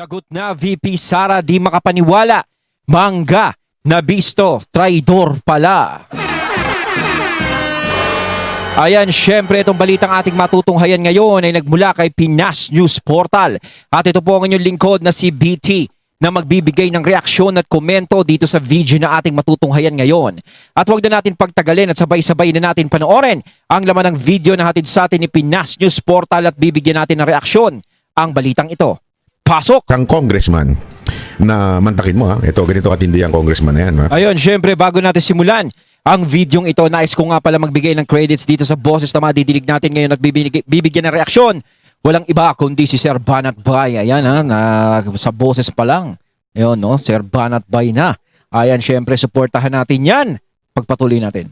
Lagot na VP Sara di makapaniwala. Mangga na bisto, traidor pala. Ayan, syempre itong balitang ating matutunghayan ngayon ay nagmula kay Pinas News Portal. At ito po ang inyong lingkod na si BT na magbibigay ng reaksyon at komento dito sa video na ating matutunghayan ngayon. At huwag na natin pagtagalin at sabay-sabay na natin panoorin ang laman ng video na hatid sa atin ni Pinas News Portal at bibigyan natin ng reaksyon ang balitang ito. Pasok! Kang congressman na mantakin mo ha. Ito, ganito katindi ang congressman na yan ha. Ayun, syempre bago natin simulan ang videong ito, nais ko nga pala magbigay ng credits dito sa boses na madidinig natin ngayon at bibigyan ng reaksyon. Walang iba kundi si Sir Banat Bay. Ayan ha, na sa boses pa lang. Ayun no, Sir Banat Bay na. Ayan, syempre suportahan natin yan. Pagpatuloy natin.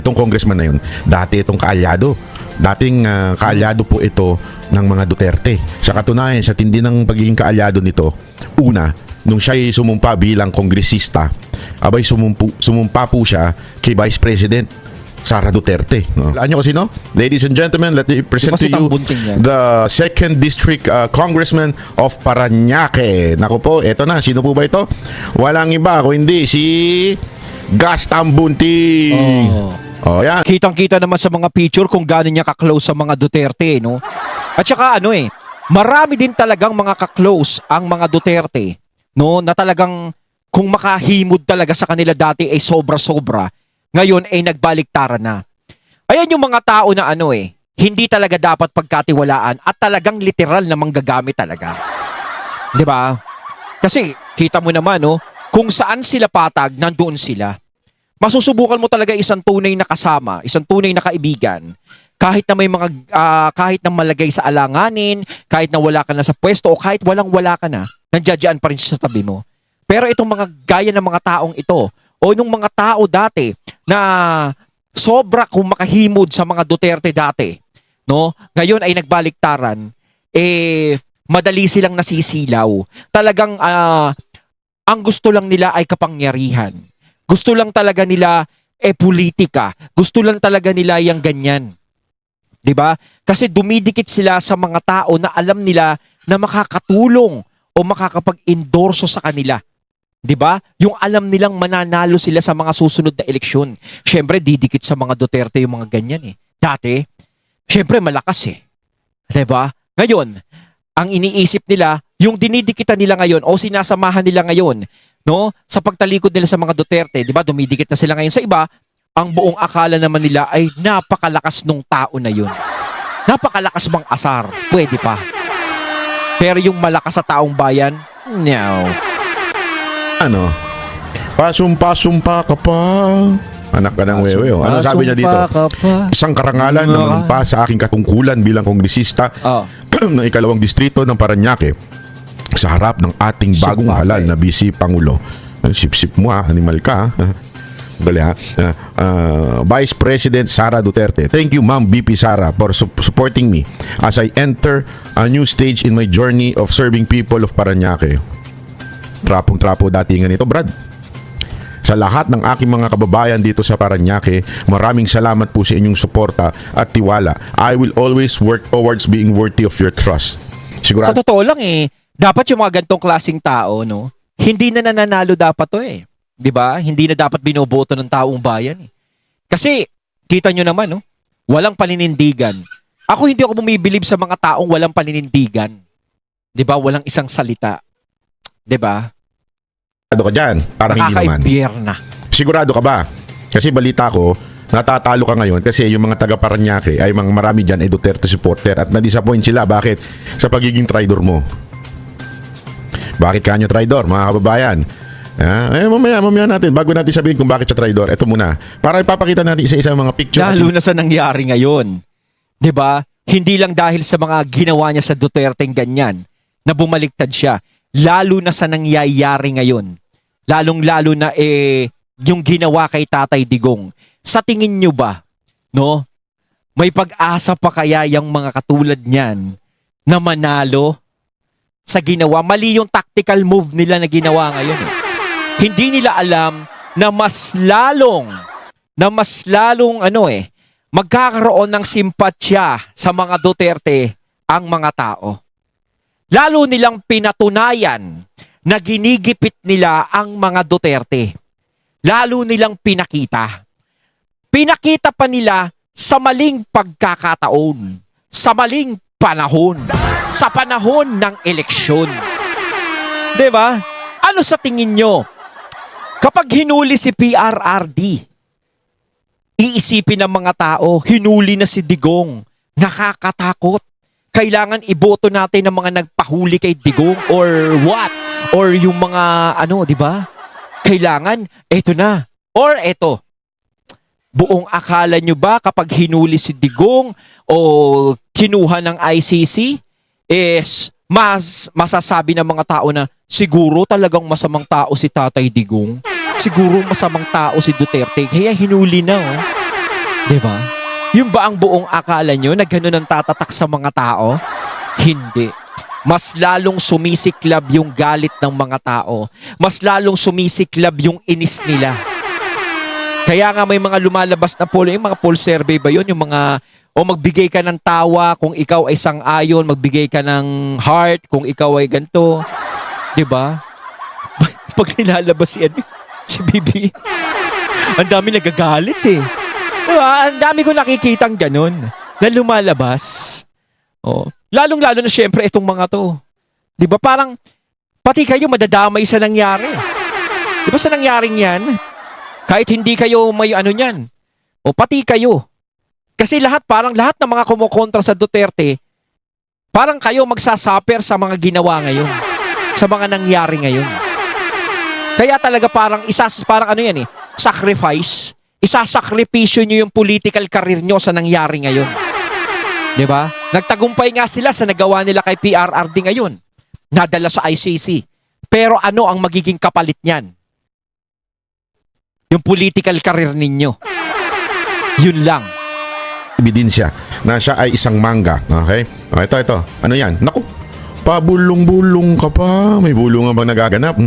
Itong congressman na yun, dati itong kaalyado. Dating kaalyado po ito ng mga Duterte. Sa katunayan, sa tindi ng pagiging kaalyado nito, una, nung siya'y sumumpa bilang kongresista, abay sumumpa po siya kay Vice President Sara Duterte. No? Alam nyo kasi no? Ladies and gentlemen, let me present to you the 2nd District Congressman of Parañaque. Naku po, eto na. Sino po ba ito? Walang iba kundi si Gaston Bunting. Oh, yan. Kitang-kita naman sa mga picture kung gaano niya ka-close sa mga Duterte, no? At saka marami din talagang mga ka-close ang mga Duterte, no? Na talagang kung makahimod talaga sa kanila dati ay sobra-sobra, ngayon ay nagbaliktaran na. Ayan yung mga tao na hindi talaga dapat pagkatiwalaan at talagang literal na manggagamit talaga. 'Di ba? Kasi kita mo naman, no, kung saan sila patag, nandoon sila. Masusubukan mo talaga isang tunay na kasama, isang tunay na kaibigan, kahit na may mga kahit na malagay sa alanganin, kahit na wala ka na sa pwesto o kahit walang-wala ka na, nandiyan pa rin siya sa tabi mo. Pero itong mga gaya ng mga taong ito o nung mga tao dati na sobra kung makahimod sa mga Duterte dati, no? Ngayon ay nagbaliktaran, madali silang nasisilaw. Talagang ang gusto lang nila ay kapangyarihan. Gusto lang talaga nila politika. Gusto lang talaga nila yung ganyan. 'Di ba? Kasi dumidikit sila sa mga tao na alam nila na makakatulong o makakapag-endorso sa kanila. 'Di ba? Yung alam nilang mananalo sila sa mga susunod na eleksyon. Syempre didikit sa mga Duterte yung mga ganyan Dati, syempre malakas 'Di ba? Ngayon, ang iniisip nila, yung dinidikitan nila ngayon o sinasamahan nila ngayon, no, sa pagtalikod nila sa mga Duterte, 'di ba? Dumidikit na sila ngayon sa iba. Ang buong akala naman nila ay napakalakas nung tao na yun. Napakalakas mang asar. Pwede pa. Pero yung malakas sa taong bayan, no. Pasumpa ka pa. Anak ka ng wewe. Ano sabi niya dito? Isang karangalan na manumpa sa aking katungkulan bilang kongresista ng ikalawang distrito ng Parañaque sa harap ng ating bagong halal na Vice Pangulo. Sip-sip mo animal ka Dali Vice President Sara Duterte. Thank you Ma'am VP Sara for supporting me as I enter a new stage in my journey of serving people of Parañaque. Trapong-trapo datingan ito, Brad. Sa lahat ng aking mga kababayan dito sa Parañaque, maraming salamat po sa inyong suporta at tiwala. I will always work towards being worthy of your trust. Sigurado. Sa totoo lang dapat yung mga gantong klaseng tao, no, hindi na nananalo dapat to 'Di ba? Hindi na dapat binoboto ng taong bayan Kasi kita nyo naman, no, walang paninindigan. Ako hindi ako bumibilib sa mga taong walang paninindigan. 'Di ba? Walang isang salita. 'Di ba? Sigurado ka dyan? Parang hindi naman. Sigurado ka ba? Kasi balita ko, natatalo ka ngayon kasi yung mga taga Parañaque ay marami dyan ay Duterte supporter at na-disappoint sila. Bakit? Sa pagiging traidor mo. Bakit ka nyo traidor, mga kababayan? Mamaya natin, bago natin sabihin kung bakit siya traidor, ito muna. Para ipapakita natin isa-isa mga picture. Lalo na sa nangyari ngayon. 'Di ba? Hindi lang dahil sa mga ginawa niya sa Duterte ganyan na bumaliktad siya. Lalo na sa nangyayari ngayon. Lalong-lalo na yung ginawa kay Tatay Digong. Sa tingin nyo ba, no? May pag-asa pa kaya yung mga katulad niyan na manalo sa ginawa? Mali yung tactical move nila na ginawa ngayon Hindi nila alam na mas lalong magkakaroon ng simpatya sa mga Duterte ang mga tao. lalo nilang pinatunayan na ginigipit nila ang mga Duterte. Lalo nilang pinakita. Pinakita pa nila sa maling pagkakataon, sa maling panahon, sa panahon ng eleksyon. 'Di ba? Ano sa tingin nyo? Kapag hinuli si PRRD, iisipin ng mga tao, hinuli na si Digong. Nakakatakot. Kailangan iboto natin ng mga nagpahuli kay Digong or what? Or yung mga di ba? Kailangan, eto na. Or eto. Buong akala nyo ba kapag hinuli si Digong o kinuha ng ICC is masasabi ng mga tao na siguro talagang masamang tao si Tatay Digong. Siguro masamang tao si Duterte. Kaya hinuli na, oh. Diba? Yung ba ang buong akala nyo na gano'n ang tatatak sa mga tao? Hindi. Mas lalong sumisiklab yung galit ng mga tao. Mas lalong sumisiklab yung inis nila. Kaya nga may mga lumalabas na poll, yung mga poll survey ba yun? Yung mga, magbigay ka ng tawa kung ikaw ay sang-ayon, magbigay ka ng heart kung ikaw ay ganito. Diba? Pag nilalabas si Bibi, ang dami nagagalit eh. Diba? Ang dami ko nakikitang ganun na lumalabas. Lalong-lalo na syempre itong mga to. Diba? Parang, pati kayo madadamay sa nangyari. Diba sa nangyaring yan? Kahit hindi kayo may niyan. Pati kayo. Kasi lahat ng mga kumukontra sa Duterte, parang kayo magsasuffer sa mga ginawa ngayon. Sa mga nangyari ngayon. Kaya talaga parang sacrifice. Isasakripisyo nyo yung political career nyo sa nangyari ngayon. Diba? Nagtagumpay nga sila sa nagawa nila kay PRRD ngayon. Nadala sa ICC. Pero ano ang magiging kapalit niyan? Yung political career ninyo. Yun lang. Ebidensya na siya ay isang mangga. Okay? Ito. Ano yan? Naku, pabulong-bulong ka pa. May bulungan bang nagaganap?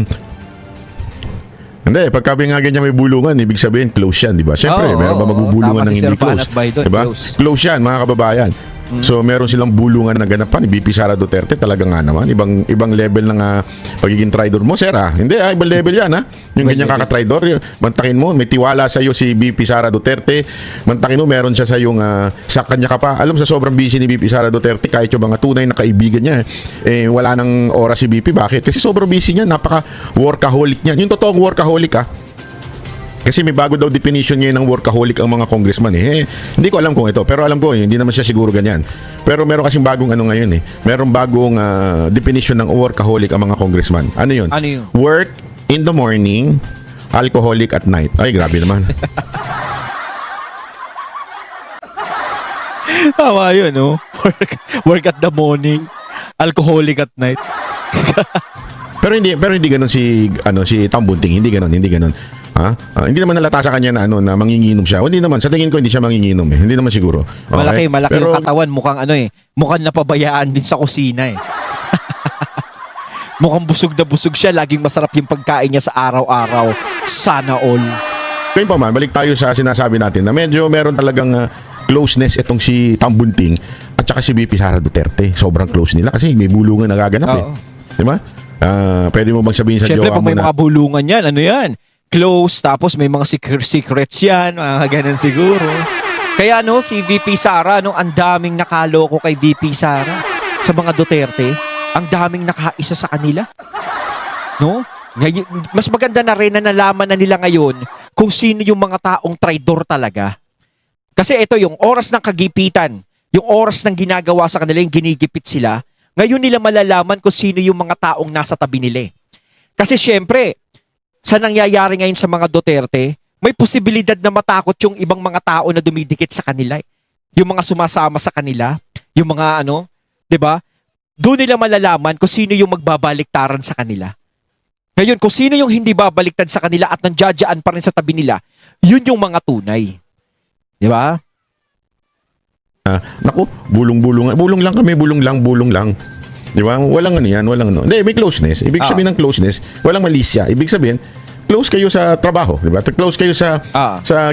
Hindi, pagkabi nga ganyan may bulungan, ibig sabihin close yan, di ba? Siyempre, meron ba magbubulungan ng hindi close? Diba? Close yan, mga kababayan. So, meron silang bulungan na ganapan ni BP Sara Duterte, talaga nga naman. Ibang level ng pagiging traidor mo, sir. Hindi, ibang level yan, Yung ganyan kaka-traidor, mantakin mo, may tiwala sa iyo si BP Sara Duterte. Mantakin mo, meron siya sa yung sa kanya ka pa. Alam, sa sobrang busy ni BP Sara Duterte, kahit yung mga tunay na kaibigan niya, wala nang oras si BP. Bakit? Kasi sobrang busy niya, napaka-workaholic niya. Yung totoong workaholic, Kasi may bago daw definition ngayon ng workaholic ang mga congressman hindi ko alam kung ito, pero alam ko hindi naman siya siguro ganyan. Pero meron kasing bagong ngayon Meron bagong definition ng workaholic ang mga congressman. Ano yun? Work in the morning, alcoholic at night. Ay, grabe naman. Tama yun, no? Work at the morning, alcoholic at night. pero hindi ganoon si Tom Bunting, hindi ganoon. Hindi naman nalata sa kanya na manginginom siya. Hindi naman, sa tingin ko hindi siya manginginom Hindi naman siguro. Okay? Malaki pero, yung katawan, mukhang mukhang napabayaan din sa kusina Mukhang busog na busog siya, laging masarap yung pagkain niya sa araw-araw. Sana all. Kaya pa man, balik tayo sa sinasabi natin na medyo meron talagang closeness itong si Tom Bunting at saka si BP Sara Duterte. Sobrang close nila kasi may bulungan nagaganap Di ba? Pwede mo bang sabihin sa Siyempre, jowa mo pag may mga bulungan yan, yan? Close, tapos may mga secrets yan, mga ganun siguro. Kaya si VP Sara, ang daming nakaloko kay VP Sara sa mga Duterte, ang daming nakaisa sa kanila. Ngayon, mas maganda na rin na nalaman na nila ngayon kung sino yung mga taong traidor talaga. Kasi ito yung oras ng kagipitan, yung oras ng ginagawa sa kanila, yung ginigipit sila, ngayon nila malalaman kung sino yung mga taong nasa tabi nila. Kasi syempre, sa nangyayari ngayon sa mga Duterte, may posibilidad na matakot yung ibang mga tao na dumidikit sa kanila. Yung mga sumasama sa kanila, yung mga 'di ba? Doon nila malalaman kung sino yung magbabaliktaran sa kanila. Ngayon, kung sino yung hindi babaliktad sa kanila at nandiyadyaan pa rin sa tabi nila, yun yung mga tunay. 'Di ba? Naku, bulong-bulong. Bulong lang kami, bulong lang. Di ba? Walang walang Hindi, may closeness. Ibig sabihin ng closeness, walang malisya. Ibig sabihin, close kayo sa trabaho, di ba? Close kayo sa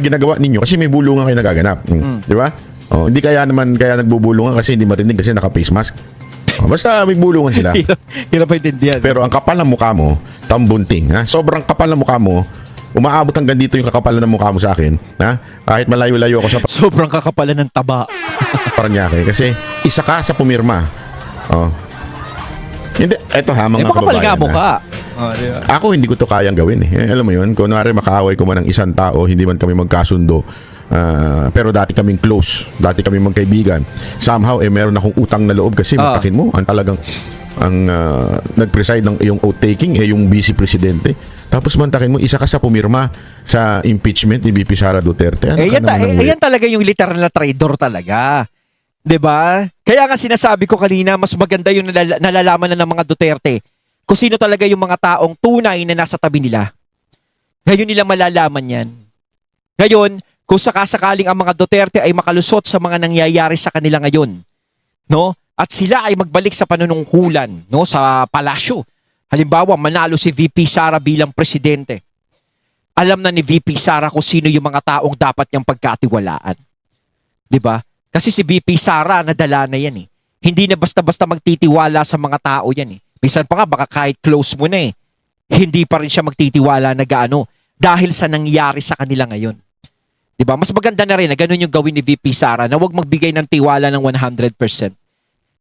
ginagawa ninyo kasi may bulungan kayo nagaganap. Di ba? Hindi kaya nagbubulungan kasi hindi marinig kasi naka-face mask. Basta may bulungan sila. Hirap maintindihan. Pero ang kapal ng mukha mo, tambunting. Ha? Sobrang kapal ng mukha mo, umaabot hanggang dito yung kakapalan ng mukha mo sa akin. Ha? Kahit malayo-layo ako sa Sobrang kakapalan ng taba. Paranaque. Kasi isa ka sa pumirma. Oh. Hindi, eto ha, mga makapal nga kababayan. mukha. Diba? Ako hindi ko to kayang gawin eh. Alam mo yun, kunwari makaaway ko man ng isang tao, hindi man kami magkasundo. Pero dati kaming close, dati kaming magkaibigan. Somehow meron akong utang na loob kasi matakin mo ang talagang nag-preside ng iyong oath-taking yung vice presidente. Tapos mantakin mo, isa ka sa pumirma sa impeachment ni VP Sara Duterte. Yan talaga yung literal na traitor talaga. 'Di ba? Kaya nga sinasabi ko kanina, mas maganda yung nalalaman na ng mga Duterte kung sino talaga yung mga taong tunay na nasa tabi nila. Ngayon nila malalaman yan. Ngayon, kung sakasakaling ang mga Duterte ay makalusot sa mga nangyayari sa kanila ngayon, no? At sila ay magbalik sa panunungkulan, no, sa palasyo. Halimbawa, manalo si VP Sara bilang presidente. Alam na ni VP Sara kung sino yung mga taong dapat niyang pagkatiwalaan. 'Di ba? Kasi si VP Sara nadala na yan eh. Hindi na basta-basta magtitiwala sa mga tao yan eh. Minsan pa nga baka kahit close mo na eh, hindi pa rin siya magtitiwala na gaano dahil sa nangyari sa kanila ngayon. 'Di ba? Mas maganda na rin na ganun yung gawin ni VP Sara na huwag magbigay ng tiwala ng 100%.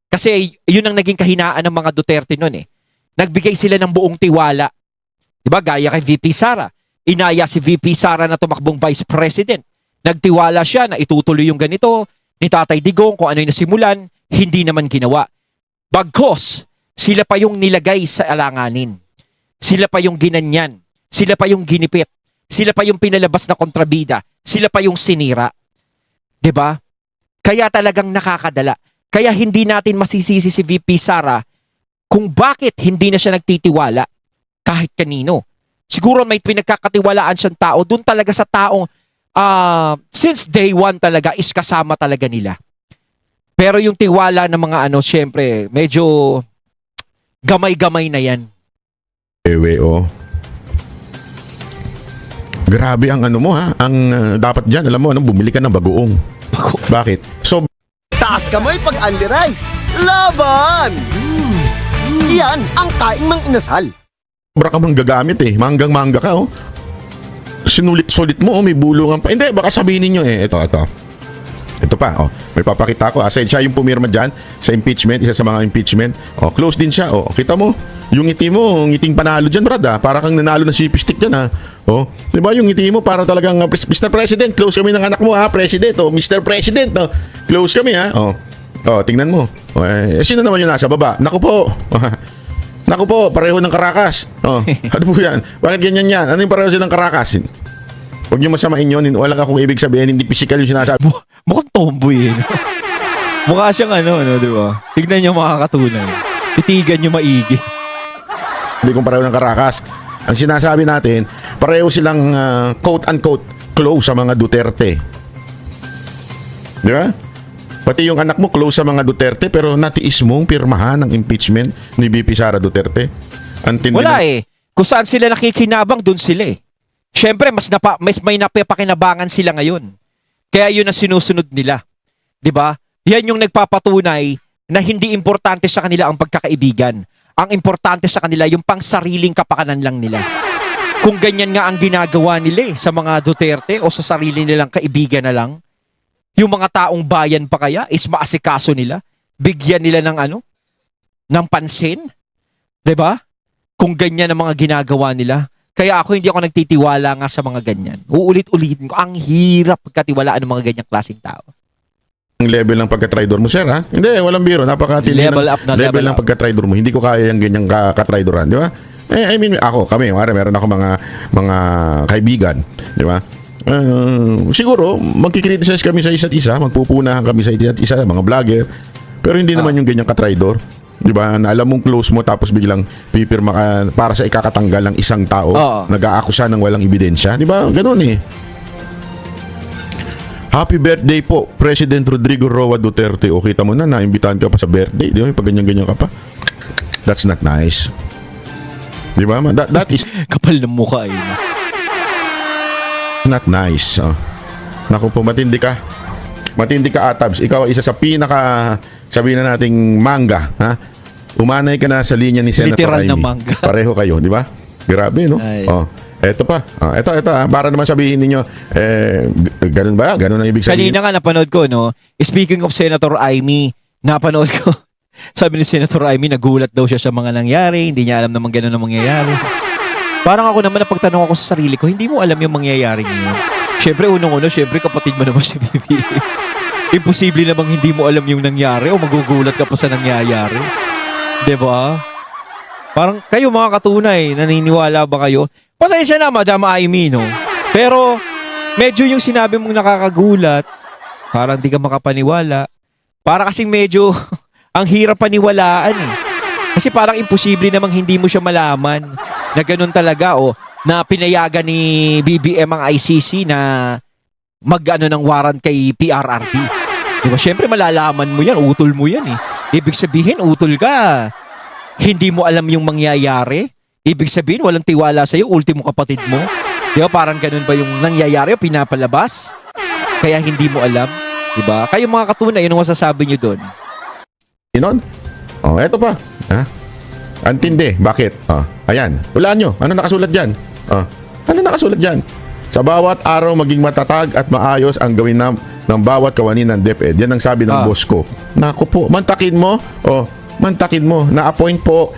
Kasi yun ang naging kahinaan ng mga Duterte noon eh. Nagbigay sila ng buong tiwala. 'Di ba? Gaya kay VP Sara. Inaya si VP Sara na tumakbong vice president. Nagtiwala siya na itutuloy yung ganito ni Tatay Digong kung ano yung nasimulan, hindi naman ginawa. Bagkos, sila pa yung nilagay sa alanganin. Sila pa yung ginanyan. Sila pa yung ginipit. Sila pa yung pinalabas na kontrabida. Sila pa yung sinira. 'Di ba? Kaya talagang nakakadala. Kaya hindi natin masisisi si VP Sara kung bakit hindi na siya nagtitiwala kahit kanino. Siguro may pinagkakatiwalaan siyang tao doon talaga sa taong since day one talaga is kasama talaga nila. Pero yung tiwala ng mga syempre, medyo gamay-gamay na yan. Grabe ang mo ha. Ang dapat dyan, alam mo, bumili ka ng bagoong. Bakit? So, taas kamay pag under ice. Laban! Yan ang kain mang inasal. sobra ka mang gagamit eh. Manggang-mangga ka oh. Sinulit-sulit mo, may bulungan pa. Hindi, baka sabihin ninyo ito pa, may papakita ko. Aside siya yung pumirma dyan sa impeachment, isa sa mga impeachment. Close din siya. Kita mo, yung ngiti mo, ngiting panalo dyan, brad. Para kang nanalo ng CP stick dyan, ha. Diba yung ngiti mo, para talagang, Mr. President, close kami ng anak mo, ha, President. Mr. President, close kami, ha. Tingnan mo. Sino naman yung nasa baba? Naku po. Naku po, pareho ng Caracas. Ano po yan? Bakit ganyan yan? Ano yung pareho silang Caracas? Huwag niyo masamain yun. Wala akong ibig sabihin. Hindi physical yung sinasabi. Mukhang tomboy eh. Mukha siyang di ba? Tignan niyo makakatunay. Titigan niyo maigi. Hindi kong pareho ng Caracas. Ang sinasabi natin, pareho silang quote-unquote close sa mga Duterte. Di ba? Pati yung anak mo close sa mga Duterte pero natiis mong pirmahan ng impeachment ni VP Sara Duterte. Wala eh. Kung saan sila nakikinabang, dun sila eh. Siyempre, mas may napapakinabangan sila ngayon. Kaya yun ang sinusunod nila. 'Di ba? Yan yung nagpapatunay na hindi importante sa kanila ang pagkakaibigan. Ang importante sa kanila yung pangsariling kapakanan lang nila. Kung ganyan nga ang ginagawa nila sa mga Duterte o sa sarili nilang kaibigan na lang, yung mga taong bayan pa kaya is maasikaso nila, bigyan nila ng pansin, 'di ba? Kung ganyan ang mga ginagawa nila. Kaya ako hindi ako nagtitiwala nga sa mga ganyan. Uulit-ulitin ko, ang hirap pagkatiwalaan ng mga ganyang klaseng tao. Ang level ng pagka-tridor mo, sir, ha? Hindi, walang biro. Napakatindi level up na level ng pagka-tridor mo. Hindi ko kaya yung ganyang ka-tridoran, di ba? I mean, kami, meron ako mga kaibigan, di ba? Siguro, magkikriticize kami sa isa't isa, magpupunahan kami sa isa't isa, mga vlogger. Pero hindi naman yung ganyang ka-tridor. Di ba? Na alam mong close mo tapos biglang pipirma ka para sa ikakatanggal ng isang tao, nag-aakusa ng walang ebidensya. Di ba? Ganun eh. Happy birthday po, President Rodrigo Roa Duterte. O kita mo na, naimbitahan ka pa sa birthday. Di ba? Pag ganyan-ganyan ka pa. That's not nice. Di ba? That is kapal ng mukha eh. not nice. Naku po, matindi ka. matindi ka atabs. Ikaw ay isa sa pinaka, sabihin na nating mangga, ha? Umanay ka na sa linya ni Senator Literal Amy. na mangga. Pareho kayo, di ba? Grabe, no? Ay. Oh. Eto pa. Eto, para naman sabihin ninyo, ganun ba? Ganun ang ibig sabihin? Kanina nga napanood ko, no? Speaking of Senator Amy, napanood ko. Sabi ni Senator Amy, nagulat daw siya sa mga nangyari. Hindi niya alam naman ganun ang mangyayari. Parang ako naman, napagtanong ako sa sarili ko, hindi mo alam yung mangyayari ngayon. Siyempre, unang-una, siyempre, kapatid mo naman si BBM. Imposible namang hindi mo alam yung nangyari o magugulat ka pa sa nangyayari. Diba? Parang kayo mga katunay, naniniwala ba kayo? Pasensya na, Madam Amy, no? Pero, medyo yung sinabi mong nakakagulat, parang di ka makapaniwala. Para kasing medyo, ang hirap paniwalaan eh. Kasi parang imposible namang hindi mo siya malaman na ganun talaga o na pinayagan ni BBM ang ICC na mag-ano ng warrant kay PRRD. Diba? Siyempre malalaman mo yan, utol mo yan eh. Ibig sabihin, utol ka. Hindi mo alam yung mangyayari. Ibig sabihin, walang tiwala sa'yo, ultimo kapatid mo. Di ba? Parang ganun ba yung nangyayari o pinapalabas? Kaya hindi mo alam. Di ba? Kayo mga katunay, ano masasabi nyo doon? Inon? Eto pa. Ha? Antindi. Bakit? Ayan. Hulaan nyo. Ano nakasulat dyan? Ano nakasulat dyan? Sa bawat araw maging matatag at maayos ang gawin ng bawat kawani ng DepEd. Yan ang sabi ng boss ko. Naku po, mantakin mo. Mantakin mo. Na-appoint po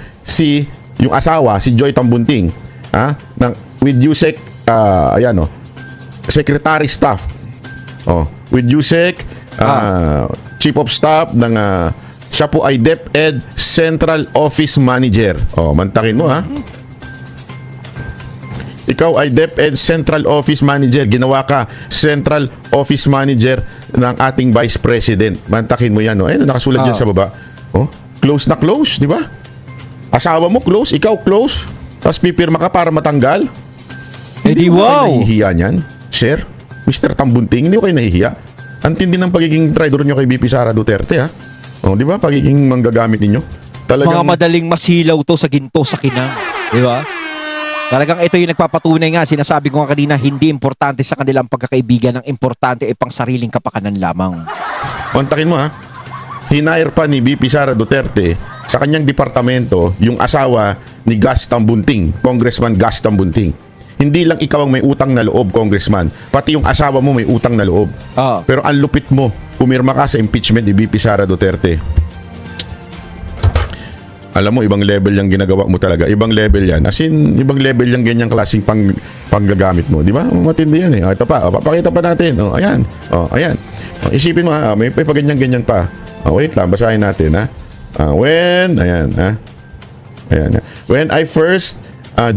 yung asawa, si Joy Tambunting. With USEC, Secretary Staff. With USEC, Chief of Staff ng siya po ay DepEd Central Office Manager. Mantakin mo, ha? Ikaw ay DepEd Central Office Manager. Ginawa ka Central Office Manager ng ating Vice President. Mantakin mo yan, no? Ayun, nakasulat dyan sa baba. Close na close, di ba? Asawa mo close, ikaw close. Tapos pipirma ka para matanggal. Di wow! Hindi nahihiya niyan, sir. Mr. Tambunting, hindi ko kayo nahihiya. Ang tindi ng pagiging traitor nyo kay VP Sara Duterte, ha? Di ba? Pagiging manggagamit ninyo. Talagang... Mga madaling masilaw to sa ginto sa kinang. Di ba? Talagang ito yung nagpapatunay nga. Sinasabi ko nga kanina, hindi importante sa kanilang pagkakaibigan. Ang importante ay pang sariling kapakanan lamang. Kontakin mo, ha? Hinire pa ni VP Sara Duterte sa kanyang departamento yung asawa ni Gas Tambunting, Congressman Gas Tambunting. Hindi lang ikaw ang may utang na loob, Congressman. Pati yung asawa mo may utang na loob. Pero ang lupit mo, pumirma ka sa impeachment ni VP Sara Duterte. Alam mo, ibang level yung ginagawa mo talaga. Ibang level yan. As in, ibang level yung ganyang klaseng panggagamit mo. Di ba? Matindi yan eh. Ito pa. Papakita pa natin. Ayan. Ayan. Isipin mo, may paganyan-ganyan pa. Wait lang. Basahin natin, ha? When I first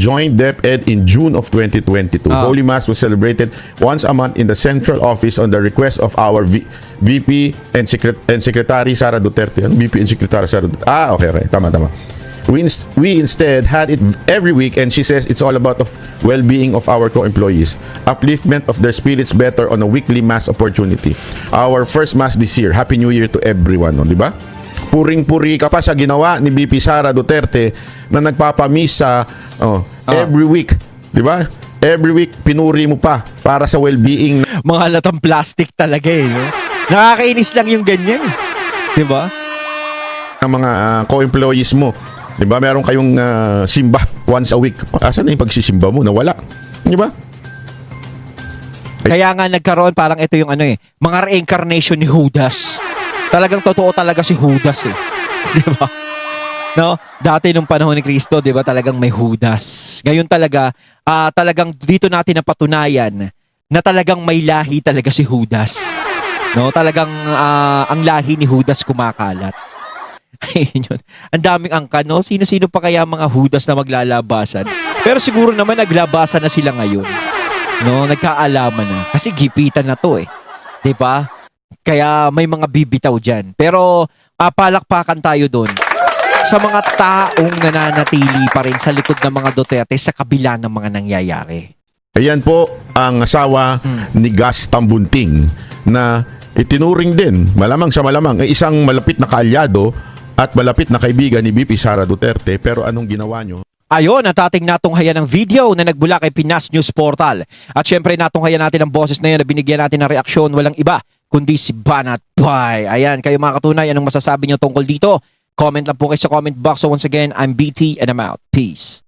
joined DepEd in June of 2022. Holy Mass was celebrated once a month in the central office on the request of our VP and Secretary Sara Duterte. Ano VP and Secretary Sara Duterte? Okay. Tama. We instead had it every week, and she says it's all about the well-being of our co-employees. Upliftment of their spirits better on a weekly mass opportunity. Our first mass this year. Happy New Year to everyone. Di ba? Puring-puri ka pa sa ginawa ni VP Sara Duterte na nagpapamisa every week. Di ba? Every week, pinuri mo pa para sa well-being. Mga halatang plastic talaga eh. No? Nakakainis lang yung ganyan. Di ba? Ng mga co-employees mo. Di ba? Meron kayong simba once a week. Asan na yung pagsisimba mo? Nawala. Di ba? Kaya nga nagkaroon parang ito yung mga reincarnation ni Judas. Talagang totoo talaga si Judas eh. Di ba? No? Dati nung panahon ni Kristo, di ba, talagang may Judas. Ngayon talaga, talagang dito natin napatunayan na talagang may lahi talaga si Judas. No? Talagang ang lahi ni Judas kumakalat. Ayun yun. Ang daming angka, no? Sino-sino pa kaya mga Judas na maglalabasan? Pero siguro naman naglabasan na sila ngayon. No? Nagkaalaman na. Kasi gipitan na to eh. Di ba? Kaya may mga bibitaw dyan. Pero palakpakan tayo doon sa mga taong nananatili pa rin sa likod ng mga Duterte sa kabila ng mga nangyayari. Ayan po ang asawa ni Gas Tambunting na itinuring din, malamang sa malamang, isang malapit na kaalyado at malapit na kaibigan ni VP Sara Duterte. Pero anong ginawa nyo? Ayon, at ating natunghayan ng video na nagbula kay Pinas News Portal. At syempre natunghayan natin ang boses na yan na binigyan natin ng reaksyon, walang iba kundi si Banat Pai. Ayan, kayo mga katunay, anong masasabi nyo tungkol dito? Comment lang po kayo sa comment box. So once again, I'm BT and I'm out. Peace.